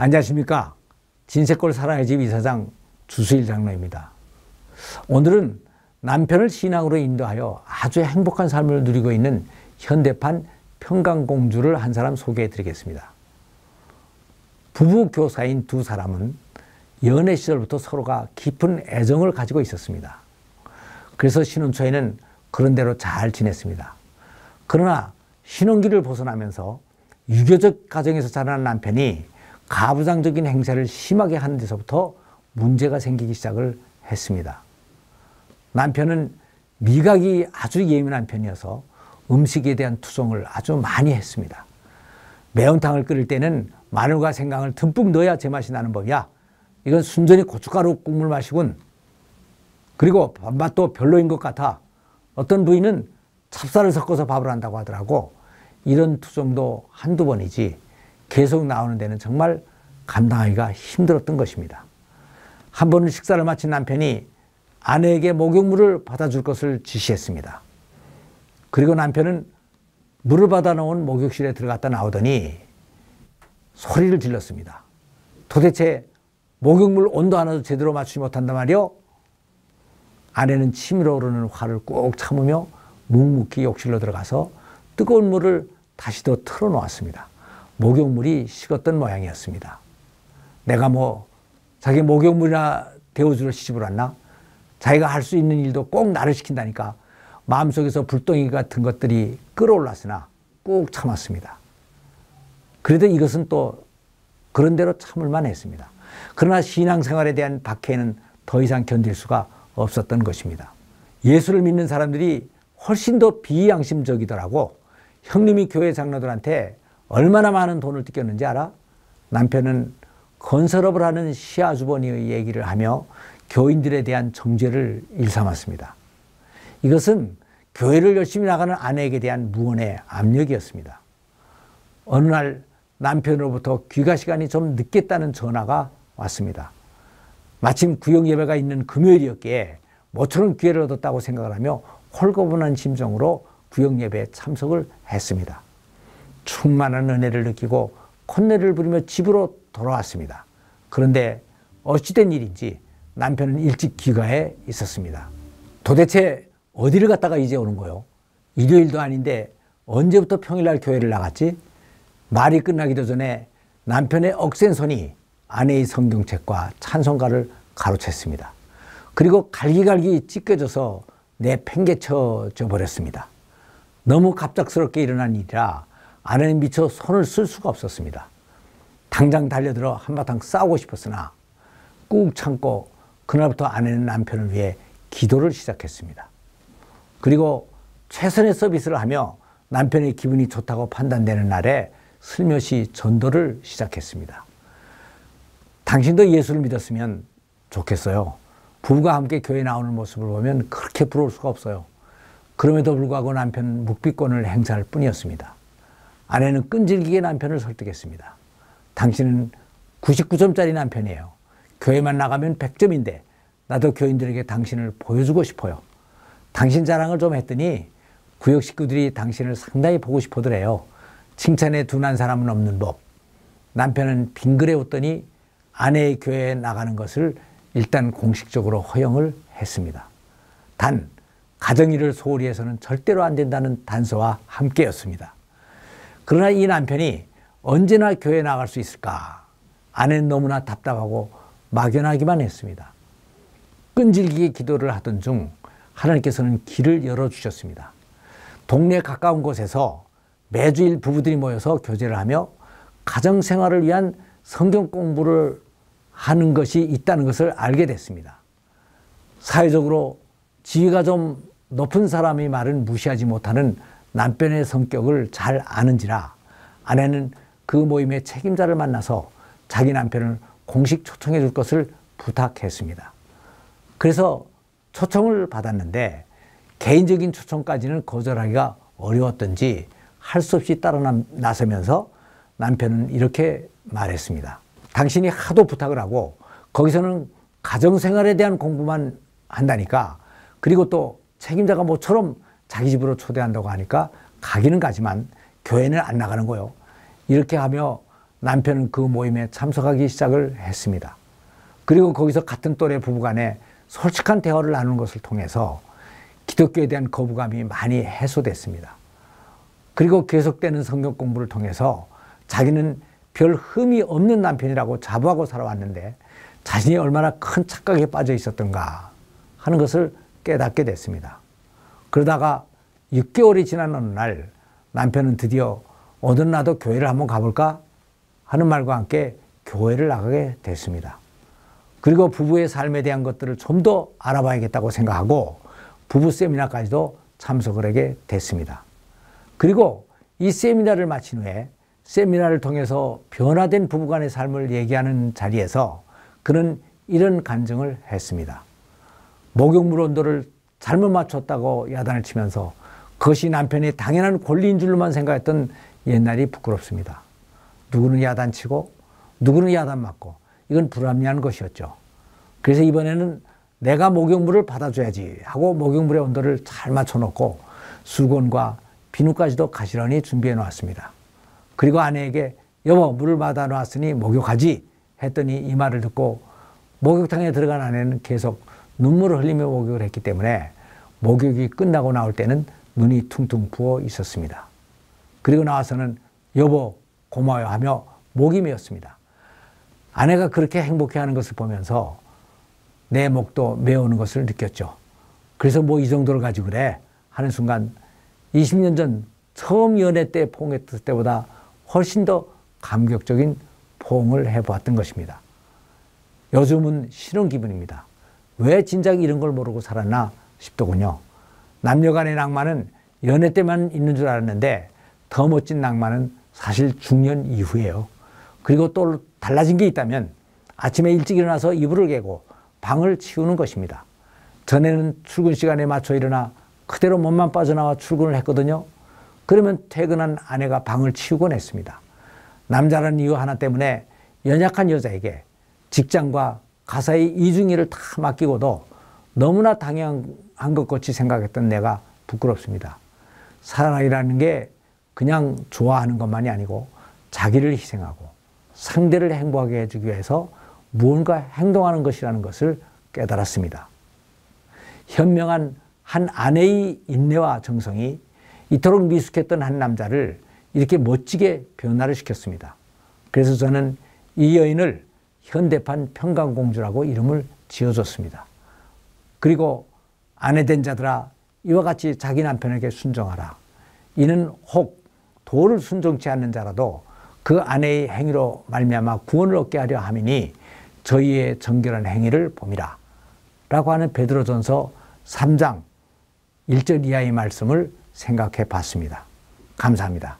안녕하십니까. 진세골 사랑의 집 이사장 주수일 장로입니다. 오늘은 남편을 신앙으로 인도하여 아주 행복한 삶을 누리고 있는 현대판 평강공주를 한 사람 소개해 드리겠습니다. 부부 교사인 두 사람은 연애 시절부터 서로가 깊은 애정을 가지고 있었습니다. 그래서 신혼 초에는 그런 대로 잘 지냈습니다. 그러나 신혼기를 벗어나면서 유교적 가정에서 자라난 남편이 가부장적인 행세를 심하게 하는 데서부터 문제가 생기기 시작을 했습니다. 남편은 미각이 아주 예민한 편이어서 음식에 대한 투정을 아주 많이 했습니다. 매운탕을 끓일 때는 마늘과 생강을 듬뿍 넣어야 제맛이 나는 법이야. 이건 순전히 고춧가루 국물 맛이군. 그리고 밥맛도 별로인 것 같아. 어떤 부인은 찹쌀을 섞어서 밥을 한다고 하더라고. 이런 투정도 한두 번이지 계속 나오는 데는 정말 감당하기가 힘들었던 것입니다. 한 번은 식사를 마친 남편이 아내에게 목욕물을 받아줄 것을 지시했습니다. 그리고 남편은 물을 받아놓은 목욕실에 들어갔다 나오더니 소리를 질렀습니다. 도대체 목욕물 온도 하나도 제대로 맞추지 못한단 말이오? 아내는 치밀어 오르는 화를 꾹 참으며 묵묵히 욕실로 들어가서 뜨거운 물을 다시 더 틀어놓았습니다. 목욕물이 식었던 모양이었습니다. 내가 자기 목욕물이나 데워주러 시집을 왔나? 자기가 할 수 있는 일도 꼭 나를 시킨다니까. 마음속에서 불덩이 같은 것들이 끓어올랐으나 꾹 참았습니다. 그래도 이것은 또 그런 대로 참을만 했습니다. 그러나 신앙생활에 대한 박해는 더 이상 견딜 수가 없었던 것입니다. 예수를 믿는 사람들이 훨씬 더 비양심적이더라고. 형님이 교회 장로들한테 얼마나 많은 돈을 뜯겼는지 알아? 남편은 건설업을 하는 시아주버니의 얘기를 하며 교인들에 대한 정죄를 일삼았습니다. 이것은 교회를 열심히 나가는 아내에게 대한 무언의 압력이었습니다. 어느 날 남편으로부터 귀가 시간이 좀 늦겠다는 전화가 왔습니다. 마침 구역 예배가 있는 금요일이었기에 모처럼 기회를 얻었다고 생각을 하며 홀가분한 심정으로 구역 예배에 참석을 했습니다. 충만한 은혜를 느끼고 콧노래를 부리며 집으로 돌아왔습니다. 그런데 어찌된 일인지 남편은 일찍 귀가에 있었습니다. 도대체 어디를 갔다가 이제 오는 거요? 일요일도 아닌데 언제부터 평일날 교회를 나갔지? 말이 끝나기도 전에 남편의 억센 손이 아내의 성경책과 찬송가를 가로챘습니다. 그리고 갈기갈기 찢겨져서 내팽개쳐져 버렸습니다. 너무 갑작스럽게 일어난 일이라 아내는 미처 손을 쓸 수가 없었습니다. 당장 달려들어 한바탕 싸우고 싶었으나 꾹 참고 그날부터 아내는 남편을 위해 기도를 시작했습니다. 그리고 최선의 서비스를 하며 남편의 기분이 좋다고 판단되는 날에 슬며시 전도를 시작했습니다. 당신도 예수를 믿었으면 좋겠어요. 부부가 함께 교회에 나오는 모습을 보면 그렇게 부러울 수가 없어요. 그럼에도 불구하고 남편은 묵비권을 행사할 뿐이었습니다. 아내는 끈질기게 남편을 설득했습니다. 당신은 99점짜리 남편이에요. 교회만 나가면 100점인데 나도 교인들에게 당신을 보여주고 싶어요. 당신 자랑을 좀 했더니 구역 식구들이 당신을 상당히 보고 싶어더래요. 칭찬에 둔한 사람은 없는 법. 남편은 빙그레 웃더니 아내의 교회에 나가는 것을 일단 공식적으로 허용을 했습니다. 단 가정일을 소홀히 해서는 절대로 안 된다는 단서와 함께였습니다. 그러나 이 남편이 언제나 교회에 나갈 수 있을까? 아내는 너무나 답답하고 막연하기만 했습니다. 끈질기게 기도를 하던 중 하나님께서는 길을 열어주셨습니다. 동네 가까운 곳에서 매주일 부부들이 모여서 교제를 하며 가정생활을 위한 성경 공부를 하는 것이 있다는 것을 알게 됐습니다. 사회적으로 지위가 좀 높은 사람의 말은 무시하지 못하는 남편의 성격을 잘 아는지라 아내는 그 모임의 책임자를 만나서 자기 남편을 공식 초청해 줄 것을 부탁했습니다. 그래서 초청을 받았는데 개인적인 초청까지는 거절하기가 어려웠던지 할 수 없이 따라 나서면서 남편은 이렇게 말했습니다. 당신이 하도 부탁을 하고 거기서는 가정생활에 대한 공부만 한다니까, 그리고 또 책임자가 모처럼 자기 집으로 초대한다고 하니까 가기는 가지만 교회는 안 나가는 거요. 이렇게 하며 남편은 그 모임에 참석하기 시작을 했습니다. 그리고 거기서 같은 또래 부부간에 솔직한 대화를 나누는 것을 통해서 기독교에 대한 거부감이 많이 해소됐습니다. 그리고 계속되는 성경 공부를 통해서 자기는 별 흠이 없는 남편이라고 자부하고 살아왔는데 자신이 얼마나 큰 착각에 빠져 있었던가 하는 것을 깨닫게 됐습니다. 그러다가 6개월이 지난 어느 날 남편은 드디어 오늘 나도 교회를 한번 가볼까 하는 말과 함께 교회를 나가게 됐습니다. 그리고 부부의 삶에 대한 것들을 좀 더 알아봐야겠다고 생각하고 부부 세미나까지도 참석을 하게 됐습니다. 그리고 이 세미나를 마친 후에 세미나를 통해서 변화된 부부간의 삶을 얘기하는 자리에서 그는 이런 간증을 했습니다. 목욕물 온도를 잘못 맞췄다고 야단을 치면서 그것이 남편이 당연한 권리인 줄로만 생각했던 옛날이 부끄럽습니다. 누구는 야단치고 누구는 야단맞고 이건 불합리한 것이었죠. 그래서 이번에는 내가 목욕물을 받아줘야지 하고 목욕물의 온도를 잘 맞춰놓고 수건과 비누까지도 가시런히 준비해 놓았습니다. 그리고 아내에게 여보 물을 받아 놨으니 목욕하지 했더니 이 말을 듣고 목욕탕에 들어간 아내는 계속 눈물을 흘리며 목욕을 했기 때문에 목욕이 끝나고 나올 때는 눈이 퉁퉁 부어 있었습니다. 그리고 나와서는 여보 고마워요 하며 목이 메었습니다. 아내가 그렇게 행복해하는 것을 보면서 내 목도 메어오는 것을 느꼈죠. 그래서 뭐 이 정도를 가지고 그래 하는 순간 20년 전 처음 연애 때 포옹했을 때보다 훨씬 더 감격적인 포옹을 해보았던 것입니다. 요즘은 싫은 기분입니다. 왜 진작 이런 걸 모르고 살았나 싶더군요. 남녀 간의 낭만은 연애 때만 있는 줄 알았는데 더 멋진 낭만은 사실 중년 이후예요. 그리고 또 달라진 게 있다면 아침에 일찍 일어나서 이불을 개고 방을 치우는 것입니다. 전에는 출근 시간에 맞춰 일어나 그대로 몸만 빠져나와 출근을 했거든요. 그러면 퇴근한 아내가 방을 치우곤 했습니다. 남자라는 이유 하나 때문에 연약한 여자에게 직장과 가사의 이중일을 다 맡기고도 너무나 당연한 것 같이 생각했던 내가 부끄럽습니다. 사랑이라는 게 그냥 좋아하는 것만이 아니고 자기를 희생하고 상대를 행복하게 해주기 위해서 무언가 행동하는 것이라는 것을 깨달았습니다. 현명한 한 아내의 인내와 정성이 이토록 미숙했던 한 남자를 이렇게 멋지게 변화를 시켰습니다. 그래서 저는 이 여인을 현대판 평강공주라고 이름을 지어줬습니다. 그리고 아내된 자들아 이와 같이 자기 남편에게 순종하라. 이는 혹 도를 순종치 않는 자라도 그 아내의 행위로 말미암아 구원을 얻게 하려 함이니 저희의 정결한 행위를 봄이라 라고 하는 베드로전서 3장 1절 이하의 말씀을 생각해 봤습니다. 감사합니다.